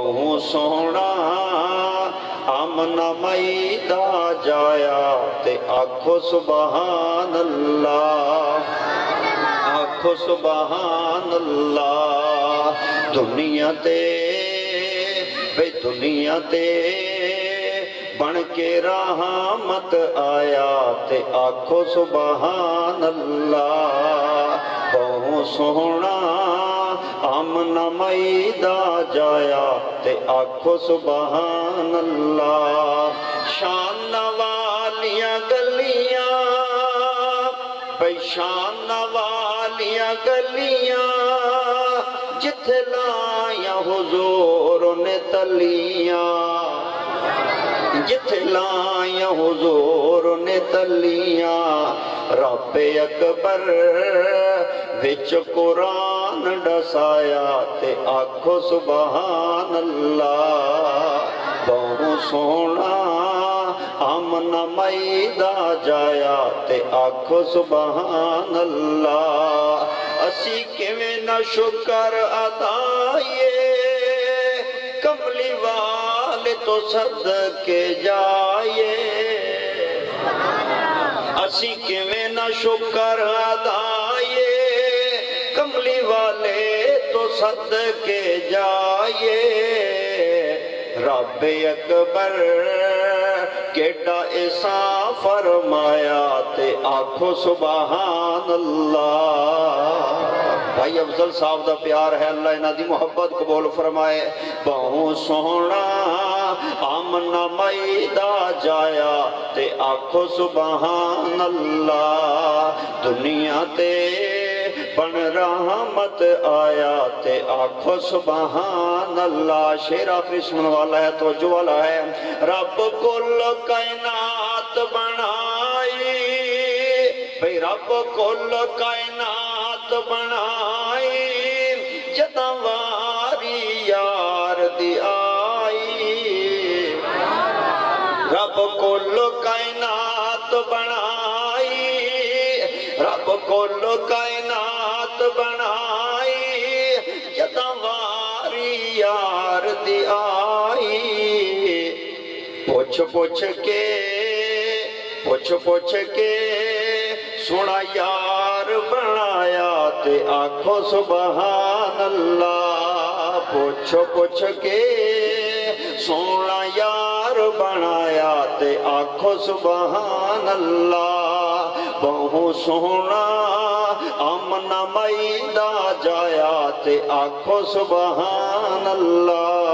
بہو سونا آمنہ مائدہ جایا تے آکھو سبحان اللہ، آکھو سبحان اللہ۔ دنیا تے بے دنیا تے بن کے رحمت آیا تے آکھو سبحان اللہ۔ بہو سونا آمنہ مائدہ جایا تے آکھو سبحان اللہ۔ شان والیاں گلیاں بھئی شان والیاں گلیاں جتھے لائیاں حضور نے تلیاں، جتھے لائیاں حضور نے تلیاں، رب اکبر وچ قرآن ڈسایا تے آکھو سبحان اللہ۔ بہو سونا آمنہ مائدہ جایا تے آکھو سبحان اللہ۔ اسی کیویں نہ شکر ادائیے کملی والے تو صدقے جائے، اسی کیویں نہ شکر ادائیے کملی والے تو صدقے جائے۔ رب اکبر کیڑا احسان فرمایا تے آکھو سبحان اللہ۔ بھائی افضل صاحب دا پیار ہے، اللہ انہاں دی محبت قبول فرمائے۔ بہو سونا آمنہ مائدہ جایا تے آکھو سبحان اللہ۔ دنیا تے بن رحمت آیا تے آکھو سبحان اللہ۔ شیر آخری سنن والا ہے، توجہ والا ہے۔ رب کل کائنات بنائی، بھئی رب کل کائنات بنائی، جداں واری یار دی آئی۔ رب کل کائنات بنائی، رب کل کائنات بنائی، جداں واری یار دی آئی۔ پوچھ پوچھ کے سونا یار بنایا تے آکھو سبحان اللہ۔ پوچھ کے سونا یار بنایا تے آکھو سبحان اللہ۔ بہو سونا آمنہ مائدہ جایا تے آکھو سبحان اللہ۔